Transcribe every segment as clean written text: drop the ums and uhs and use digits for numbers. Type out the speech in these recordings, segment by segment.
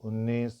19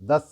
10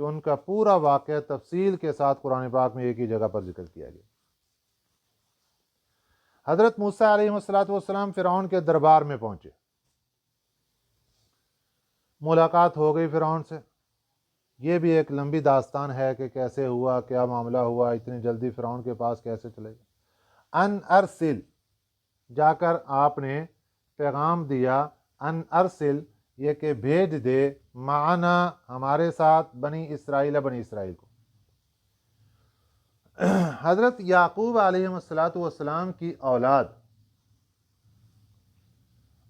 کہ ان کا پورا واقعہ تفصیل کے ساتھ قرآن پاک میں ایک ہی جگہ پر ذکر کیا گیا۔ حضرت موسیٰ علیہ السلام فرعون کے دربار میں پہنچے، ملاقات ہو گئی فرعون سے۔ یہ بھی ایک لمبی داستان ہے کہ کیسے ہوا، کیا معاملہ ہوا، اتنی جلدی فرعون کے پاس کیسے چلے گئے۔ ان ارسل، جا کر آپ نے پیغام دیا، ان ارسل یہ کہ بھیج دے، معنا ہمارے ساتھ، بنی اسرائیل کو۔ حضرت یعقوب علیہ السلام کی اولاد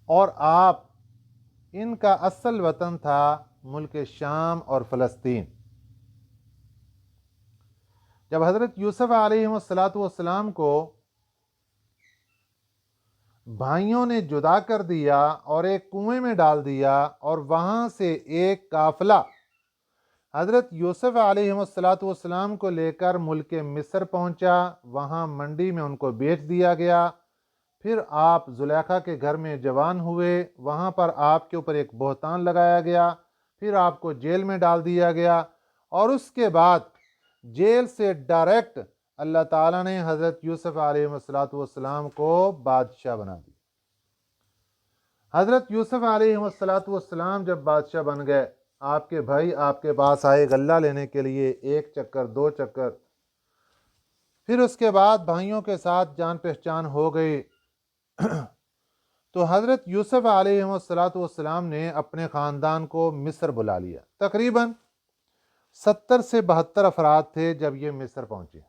اور آپ، ان کا اصل وطن تھا ملک شام اور فلسطین۔ جب حضرت یوسف علیہ السلام کو بھائیوں نے جدا کر دیا اور ایک کنویں میں ڈال دیا، اور وہاں سے ایک قافلہ حضرت یوسف علیہ السلام کو لے کر ملک مصر پہنچا، وہاں منڈی میں ان کو بیچ دیا گیا۔ پھر آپ زلیخا کے گھر میں جوان ہوئے، وہاں پر آپ کے اوپر ایک بہتان لگایا گیا، پھر آپ کو جیل میں ڈال دیا گیا، اور اس کے بعد جیل سے ڈائریکٹ اللہ تعالیٰ نے حضرت یوسف علیہ السلام کو بادشاہ بنا دیا۔ حضرت یوسف علیہ السلام جب بادشاہ بن گئے، آپ کے بھائی آپ کے پاس آئے غلہ لینے کے لیے، ایک چکر، دو چکر، پھر اس کے بعد بھائیوں کے ساتھ جان پہچان ہو گئی۔ تو حضرت یوسف علیہ السلام نے اپنے خاندان کو مصر بلا لیا۔ تقریباً 70 سے 72 افراد تھے جب یہ مصر پہنچے۔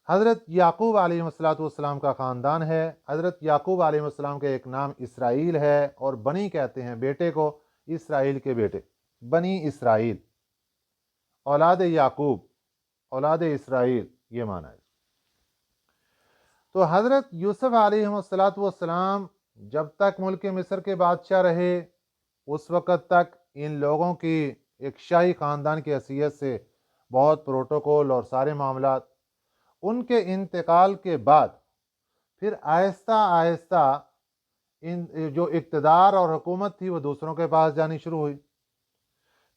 حضرت یعقوب علیہ السلام کا خاندان ہے۔ حضرت یعقوب علیہ السلام کا ایک نام اسرائیل ہے، اور بنی کہتے ہیں بیٹے کو، اسرائیل کے بیٹے، بنی اسرائیل، اولاد یعقوب، اولاد اسرائیل، یہ معنی ہے۔ تو حضرت یوسف علیہ السلام جب تک ملک مصر کے بادشاہ رہے، اس وقت تک ان لوگوں کی ایک شاہی خاندان کی حیثیت سے بہت پروٹوکول اور سارے معاملات۔ ان کے انتقال کے بعد پھر آہستہ آہستہ ان جو اقتدار اور حکومت تھی وہ دوسروں کے پاس جانی شروع ہوئی۔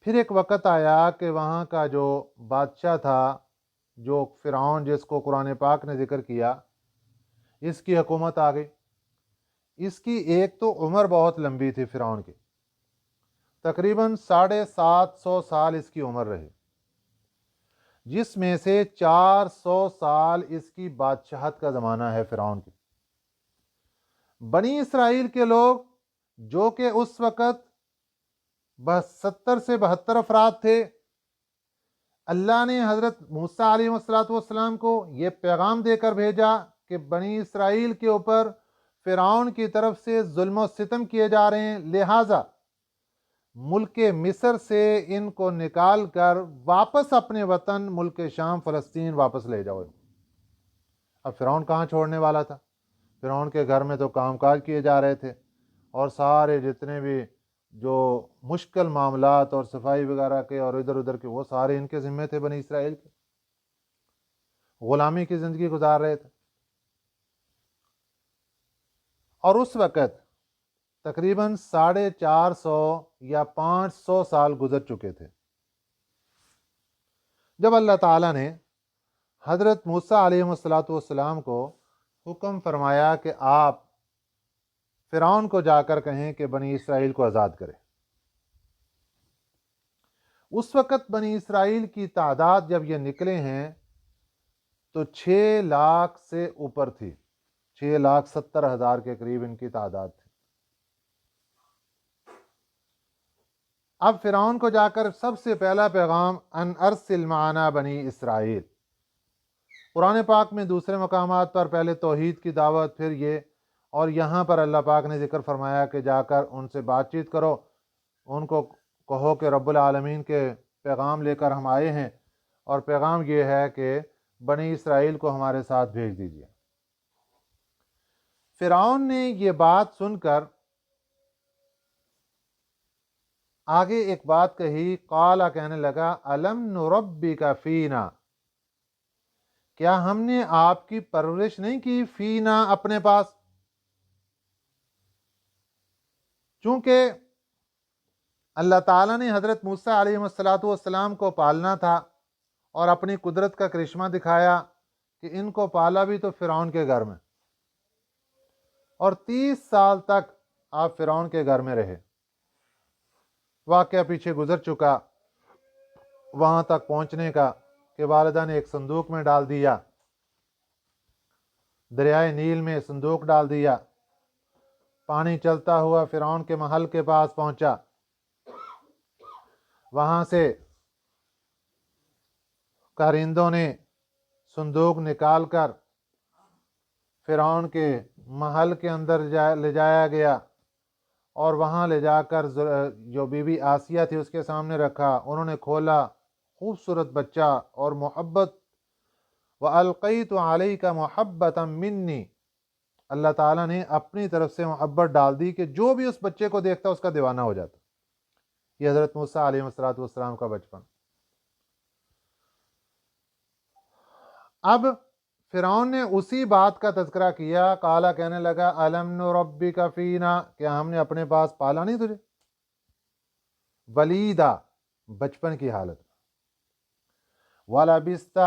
پھر ایک وقت آیا کہ وہاں کا جو بادشاہ تھا، جو فرعون جس کو قرآن پاک نے ذکر کیا، اس کی حکومت آ گئی۔ اس کی ایک تو عمر بہت لمبی تھی فرعون کی، تقریباً 750 سال اس کی عمر رہی، جس میں سے 400 سال اس کی بادشاہت کا زمانہ ہے فرعون کی۔ بنی اسرائیل کے لوگ جو کہ اس وقت بس 70 سے 72 افراد تھے، اللہ نے حضرت موسیٰ علیہ السلام کو یہ پیغام دے کر بھیجا کہ بنی اسرائیل کے اوپر فرعون کی طرف سے ظلم و ستم کیے جا رہے ہیں، لہٰذا ملک مصر سے ان کو نکال کر واپس اپنے وطن ملک شام فلسطین واپس لے جاؤ۔ اب فرعون کہاں چھوڑنے والا تھا؟ فرعون کے گھر میں تو کام کاج کیے جا رہے تھے، اور سارے جتنے بھی جو مشکل معاملات اور صفائی وغیرہ کے اور ادھر ادھر کے، وہ سارے ان کے ذمے تھے، بنی اسرائیل کے، غلامی کی زندگی گزار رہے تھے۔ اور اس وقت تقریباً 450 یا 500 سال گزر چکے تھے جب اللہ تعالیٰ نے حضرت موسیٰ علیہ السلام کو حکم فرمایا کہ آپ فرعون کو جا کر کہیں کہ بنی اسرائیل کو آزاد کرے۔ اس وقت بنی اسرائیل کی تعداد جب یہ نکلے ہیں تو 6 لاکھ سے اوپر تھی، 6,70,000 کے قریب ان کی تعداد تھی۔ اب فرعون کو جا کر سب سے پہلا پیغام، ان ارسل معنا بنی اسرائیل۔ قرآن پاک میں دوسرے مقامات پر پہلے توحید کی دعوت، پھر یہ، اور یہاں پر اللہ پاک نے ذکر فرمایا کہ جا کر ان سے بات چیت کرو، ان کو کہو کہ رب العالمین کے پیغام لے کر ہم آئے ہیں، اور پیغام یہ ہے کہ بنی اسرائیل کو ہمارے ساتھ بھیج دیجیے۔ فرعون نے یہ بات سن کر آگے ایک بات کہی، قال، کہنے لگا، الم نربک فینا، کیا ہم نے آپ کی پرورش نہیں کی، فینا، اپنے پاس؟ چونکہ اللہ تعالیٰ نے حضرت موسیٰ علیہ السلام کو پالنا تھا اور اپنی قدرت کا کرشمہ دکھایا کہ ان کو پالا بھی تو فرعون کے گھر میں، اور 30 سال تک آپ فرعون کے گھر میں رہے۔ واقعہ پیچھے گزر چکا وہاں تک پہنچنے کا کہ والدہ نے ایک صندوق میں ڈال دیا، دریائے نیل میں صندوق ڈال دیا، پانی چلتا ہوا فرعون کے محل کے پاس پہنچا، وہاں سے کارندوں نے صندوق نکال کر فرعون کے محل کے اندر لے جایا گیا، اور وہاں لے جا کر جو بی بی آسیہ تھی اس کے سامنے رکھا۔ انہوں نے کھولا، خوبصورت بچہ اور محبت، وَأَلْقَيْتُ عَلَيْكَ مُحَبَّةً مِّنِّي، اللہ تعالیٰ نے اپنی طرف سے محبت ڈال دی کہ جو بھی اس بچے کو دیکھتا اس کا دیوانہ ہو جاتا۔ یہ حضرت موسیٰ علیہ السلام کا بچپن۔ اب فرعون نے اسی بات کا تذکرہ کیا، قالا کہنے لگا أَلَمْ نُرَبِّكَ فِينَا، کیا ہم نے اپنے پاس پالا نہیں تجھے؟ ولیدا، بچپن کی حالت میں، وَلَبِثْتَ،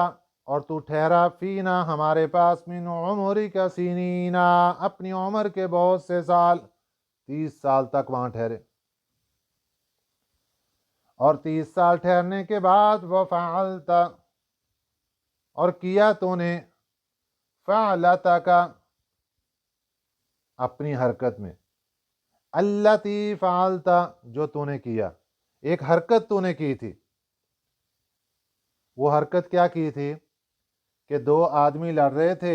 اور تو ٹھہرا، فینا، ہمارے پاس، من عمرک سنینا، اپنی عمر کے بہت سے سال، 30 سال تک وہاں ٹھہرے، اور 30 سال ٹھہرنے کے بعد وفعلت، اور کیا تو نے، فعلتک، اپنی حرکت میں، التی فعلت، جو تو نے کیا، ایک حرکت تو نے کی تھی۔ وہ حرکت کیا کی تھی کہ 2 آدمی لڑ رہے تھے،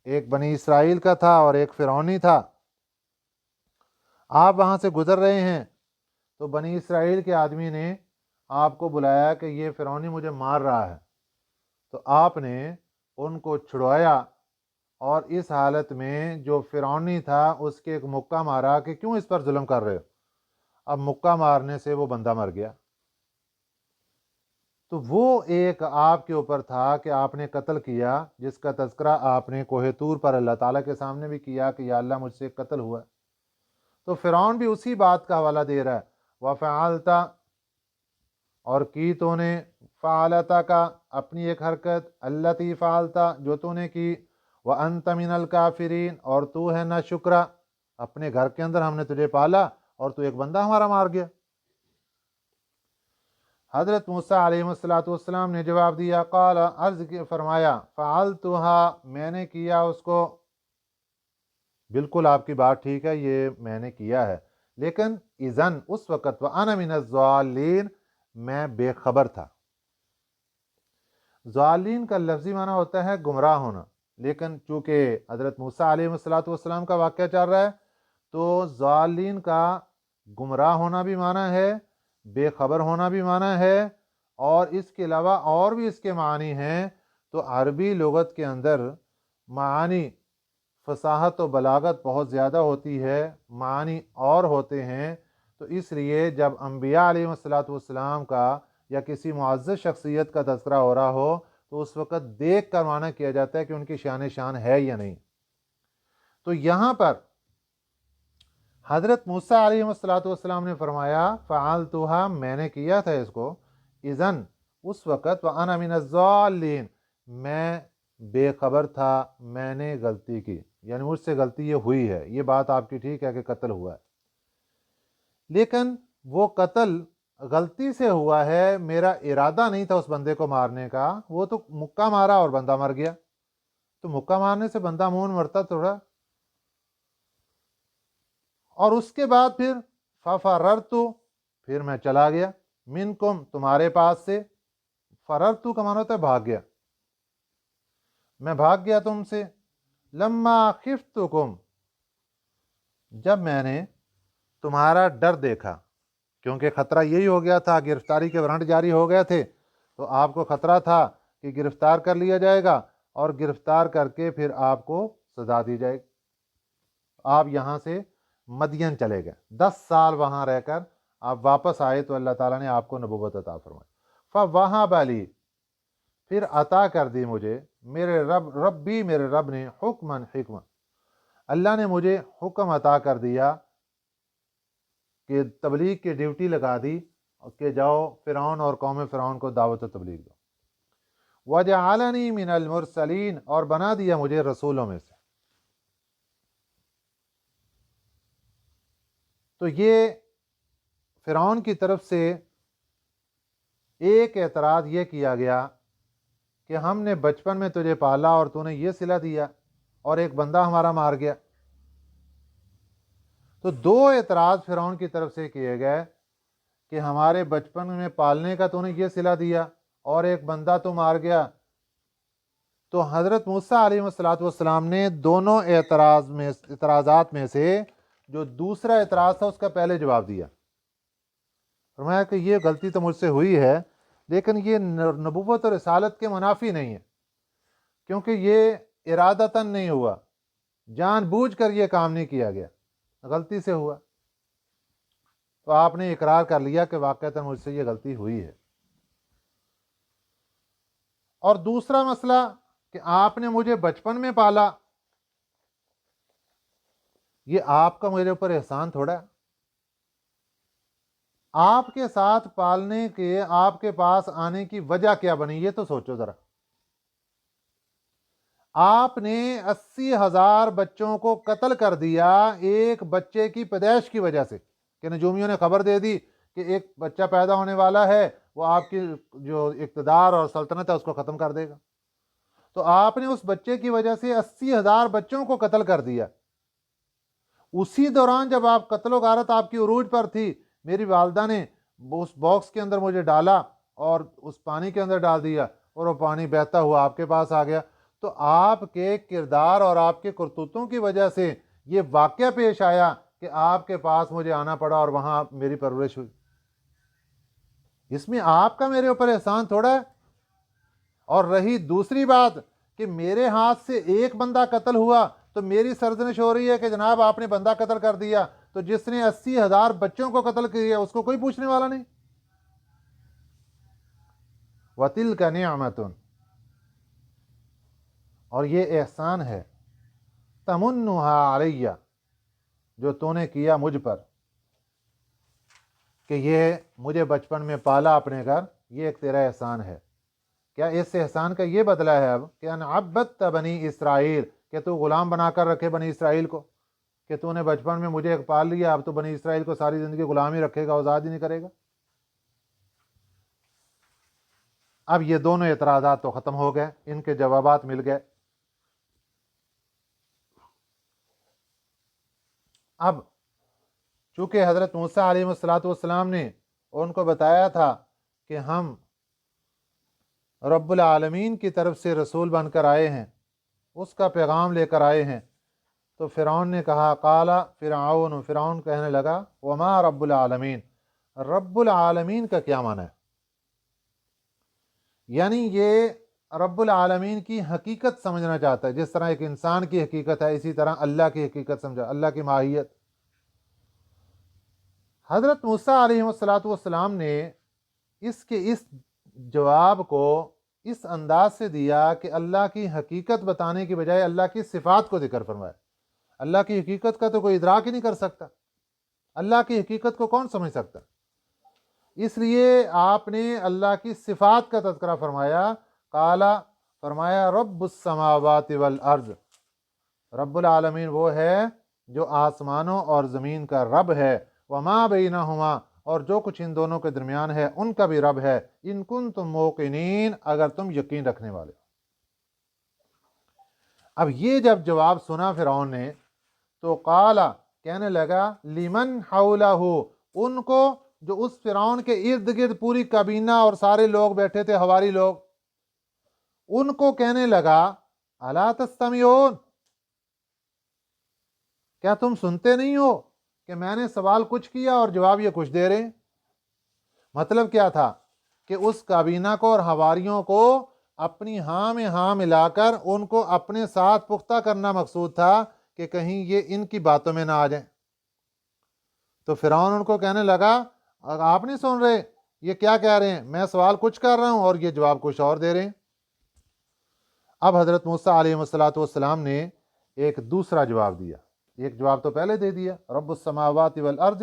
ایک بنی اسرائیل کا تھا اور ایک فرعونی تھا۔ آپ وہاں سے گزر رہے ہیں تو بنی اسرائیل کے آدمی نے آپ کو بلایا کہ یہ فرعونی مجھے مار رہا ہے، تو آپ نے ان کو چھڑوایا، اور اس حالت میں جو فرعونی تھا اس کے ایک مکہ مارا کہ کیوں اس پر ظلم کر رہے ہو۔ اب مکہ مارنے سے وہ بندہ مر گیا، تو وہ ایک آپ کے اوپر تھا کہ آپ نے قتل کیا، جس کا تذکرہ آپ نے کوہ طور پر اللہ تعالیٰ کے سامنے بھی کیا کہ یا اللہ مجھ سے قتل ہوا ہے۔ تو فرعون بھی اسی بات کا حوالہ دے رہا ہے، وَفَعَلْتَ، اور کی تو نے، فعلتا کا، اپنی ایک حرکت، التی فعلتا، جو تو نے کی، وَأَنْتَ مِنَ الْكَافِرِينَ، اور تو ہے نا شکرہ، اپنے گھر کے اندر ہم نے تجھے پالا اور تو ایک بندہ ہمارا مار گیا۔ حضرت موسیٰ علیہ السلام نے جواب دیا، قال، عرض فرمایا، فعلتها، میں نے کیا اس کو، بالکل آپ کی بات ٹھیک ہے، یہ میں نے کیا ہے، لیکن اذن، اس وقت، وَأَنَا مِنَ الضَّالِّينَ، میں بے خبر تھا۔ ضالین کا لفظی معنی ہوتا ہے گمراہ ہونا، لیکن چونکہ حضرت موسیٰ علیہ السلام کا واقعہ چل رہا ہے تو ضالین کا گمراہ ہونا بھی معنی ہے، بے خبر ہونا بھی معنی ہے، اور اس کے علاوہ اور بھی اس کے معنی ہیں۔ تو عربی لغت کے اندر معانی، فصاحت و بلاغت بہت زیادہ ہوتی ہے، معانی اور ہوتے ہیں، تو اس لیے جب انبیاء علیہ السلام کا یا کسی معزز شخصیت کا تذکرہ ہو رہا ہو تو اس وقت دیکھ کر معنی کیا جاتا ہے کہ ان کی شان ہے یا نہیں۔ تو یہاں پر حضرت موسیٰ علیہ السلام نے فرمایا، فعلتها، میں نے کیا تھا اس کو، اذن، اس وقت، وَأَنَا مِنَ الضَّالِّينَ، میں بے خبر تھا، میں نے غلطی کی، یعنی مجھ سے غلطی یہ ہوئی ہے، یہ بات آپ کی ٹھیک ہے کہ قتل ہوا ہے، لیکن وہ قتل غلطی سے ہوا ہے، میرا ارادہ نہیں تھا اس بندے کو مارنے کا، وہ تو مکہ مارا اور بندہ مر گیا، تو مکہ مارنے سے بندہ مون مرتا تھوڑا۔ اور اس کے بعد پھر فَفَرَرْتُ، پھر میں چلا گیا، منکم، تمہارے پاس سے، فررتو کا معنی ہوتا ہے بھاگ گیا، میں بھاگ گیا تم سے، لما خفتکم، جب میں نے تمہارا ڈر دیکھا، کیونکہ خطرہ یہی ہو گیا تھا، گرفتاری کے وارنٹ جاری ہو گئے تھے، تو آپ کو خطرہ تھا کہ گرفتار کر لیا جائے گا اور گرفتار کر کے پھر آپ کو سزا دی جائے گی۔ آپ یہاں سے مدین چلے گئے، 10 سال وہاں رہ کر آپ واپس آئے تو اللہ تعالیٰ نے آپ کو نبوت عطا فرمائی۔ فَوَهَبَ لِي، پھر عطا کر دی مجھے، میرے رب نے، حکماً، حکمہ، اللہ نے مجھے حکم عطا کر دیا کہ تبلیغ کی ڈیوٹی لگا دی کہ جاؤ فرعون اور قوم فرعون کو دعوت و تبلیغ دو۔ وَجَعَلَنِي مِنَ الْمُرْسَلِينَ، اور بنا دیا مجھے رسولوں میں سے۔ تو یہ فرعون کی طرف سے ایک اعتراض یہ کیا گیا کہ ہم نے بچپن میں تجھے پالا اور تو نے یہ صلہ دیا اور ایک بندہ ہمارا مار گیا۔ تو دو اعتراض فرعون کی طرف سے کیے گئے کہ ہمارے بچپن میں پالنے کا تو نے یہ صلہ دیا اور ایک بندہ تو مار گیا۔ تو حضرت موسیٰ علیہ السلام نے دونوں اعتراضات میں سے جو دوسرا اعتراض تھا اس کا پہلے جواب دیا۔ فرمایا کہ یہ غلطی تو مجھ سے ہوئی ہے، لیکن یہ نبوت اور رسالت کے منافی نہیں ہے، کیونکہ یہ ارادتاً نہیں ہوا، جان بوجھ کر یہ کام نہیں کیا گیا، غلطی سے ہوا۔ تو آپ نے اقرار کر لیا کہ واقعتاً مجھ سے یہ غلطی ہوئی ہے۔ اور دوسرا مسئلہ کہ آپ نے مجھے بچپن میں پالا، یہ آپ کا میرے اوپر احسان تھوڑا ہے۔ آپ کے ساتھ پالنے کے آپ کے پاس آنے کی وجہ کیا بنی، یہ تو سوچو ذرا۔ آپ نے 80,000 بچوں کو قتل کر دیا ایک بچے کی پیدائش کی وجہ سے، کہ نجومیوں نے خبر دے دی کہ ایک بچہ پیدا ہونے والا ہے، وہ آپ کی جو اقتدار اور سلطنت ہے اس کو ختم کر دے گا۔ تو آپ نے اس بچے کی وجہ سے 80,000 بچوں کو قتل کر دیا۔ اسی دوران جب آپ قتل و غارت آپ کی عروج پر تھی، میری والدہ نے اس باکس کے اندر مجھے ڈالا اور اس پانی کے اندر ڈال دیا اور وہ پانی بہتا ہوا آپ کے پاس آ گیا۔ تو آپ کے کردار اور آپ کے کرتوتوں کی وجہ سے یہ واقعہ پیش آیا کہ آپ کے پاس مجھے آنا پڑا اور وہاں میری پرورش ہوئی۔ اس میں آپ کا میرے اوپر احسان تھوڑا ہے۔ اور رہی دوسری بات کہ میرے ہاتھ سے ایک بندہ قتل ہوا تو میری سرزنش ہو رہی ہے کہ جناب آپ نے بندہ قتل کر دیا، تو جس نے 80,000 بچوں کو قتل کیا اس کو کوئی پوچھنے والا نہیں۔ وَتِلْكَ نِعْمَةٌ، اور یہ احسان ہے، تَمُنُّهَا عَلَيَّ، جو تو نے کیا مجھ پر، کہ یہ مجھے بچپن میں پالا اپنے گھر، یہ ایک تیرا احسان ہے۔ کیا اس احسان کا یہ بدلہ ہے اب کہ ان عبدت بنی اسرائیل، کہ تو غلام بنا کر رکھے بنی اسرائیل کو، کہ تو نے بچپن میں مجھے ایک پال لیا، اب تو بنی اسرائیل کو ساری زندگی غلام ہی رکھے گا، آزاد ہی نہیں کرے گا۔ اب یہ دونوں اعتراضات تو ختم ہو گئے، ان کے جوابات مل گئے۔ اب چونکہ حضرت موسیٰ علیہ السلام نے ان کو بتایا تھا کہ ہم رب العالمین کی طرف سے رسول بن کر آئے ہیں، اس کا پیغام لے کر آئے ہیں، تو فرعون نے کہا، قال فرعون، فرعون کہنے لگا، وما رب العالمین، رب العالمین کا کیا معنی ہے؟ یعنی یہ رب العالمین کی حقیقت سمجھنا چاہتا ہے، جس طرح ایک انسان کی حقیقت ہے اسی طرح اللہ کی حقیقت سمجھا، اللہ کی ماہیت۔ حضرت موسیٰ علیہ السلام نے اس کے اس جواب کو اس انداز سے دیا کہ اللہ کی حقیقت بتانے کی بجائے اللہ کی صفات کو ذکر فرمایا۔ اللہ کی حقیقت کا تو کوئی ادراک ہی نہیں کر سکتا، اللہ کی حقیقت کو کون سمجھ سکتا؟ اس لیے آپ نے اللہ کی صفات کا تذکرہ فرمایا۔ قال، فرمایا، رب السماوات والارض، رب العالمین وہ ہے جو آسمانوں اور زمین کا رب ہے، وما بینہما، اور جو کچھ ان دونوں کے درمیان ہے ان کا بھی رب ہے، ان کنتم موقنین، اگر تم یقین رکھنے والے۔ اب یہ جب جواب سنا فرعون نے تو قال، کہنے لگا، لمن حولہ، ان کو جو اس فرعون کے ارد گرد پوری کابینہ اور سارے لوگ بیٹھے تھے، حواری لوگ، ان کو کہنے لگا، الا تستمعون، کیا تم سنتے نہیں ہو کہ میں نے سوال کچھ کیا اور جواب یہ کچھ دے رہے ہیں؟ مطلب کیا تھا کہ اس کابینہ کو اور حواریوں کو اپنی ہاں میں ہاں ملا کر ان کو اپنے ساتھ پختہ کرنا مقصود تھا کہ کہیں یہ ان کی باتوں میں نہ آ جائیں۔ تو فرعون ان کو کہنے لگا، آپ نہیں سن رہے یہ کیا کہہ رہے ہیں؟ میں سوال کچھ کر رہا ہوں اور یہ جواب کچھ اور دے رہے ہیں۔ اب حضرت موسیٰ علیہ السلام نے ایک دوسرا جواب دیا، ایک جواب تو پہلے دے دیا، رب السماوات والارض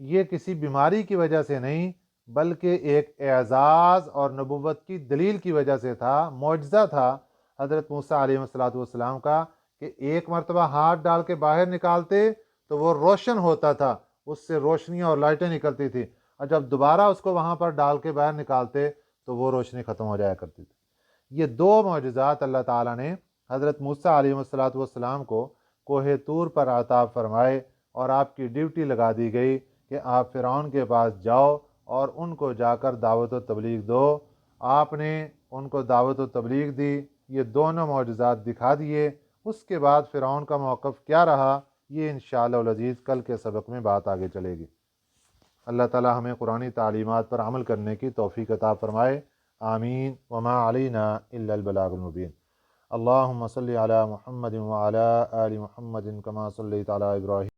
یہ کسی بیماری کی وجہ سے نہیں بلکہ ایک اعزاز اور نبوت کی دلیل کی وجہ سے تھا، معجزہ تھا حضرت موسیٰ علیہ السلام کا، کہ ایک مرتبہ ہاتھ ڈال کے باہر نکالتے تو وہ روشن ہوتا تھا، اس سے روشنیاں اور لائٹیں نکلتی تھی، اور جب دوبارہ اس کو وہاں پر ڈال کے باہر نکالتے تو وہ روشنی ختم ہو جایا کرتی تھی۔ یہ دو معجزات اللہ تعالیٰ نے حضرت موسیٰ علیہ السلام کو کوہ طور پر عطا فرمائے، اور آپ کی ڈیوٹی لگا دی گئی کہ آپ فرعون کے پاس جاؤ اور ان کو جا کر دعوت و تبلیغ دو۔ آپ نے ان کو دعوت و تبلیغ دی، یہ دونوں معجزات دکھا دیے۔ اس کے بعد فرعون کا موقف کیا رہا، یہ انشاءاللہ العزیز کل کے سبق میں بات آگے چلے گی۔ اللہ تعالی ہمیں قرآنی تعلیمات پر عمل کرنے کی توفیق عطا فرمائے، آمین۔ وما علینا الا البلاغ المبین۔ اللہم صلی علی محمد وعلی آل محمد کما صلیت علی ابراہیم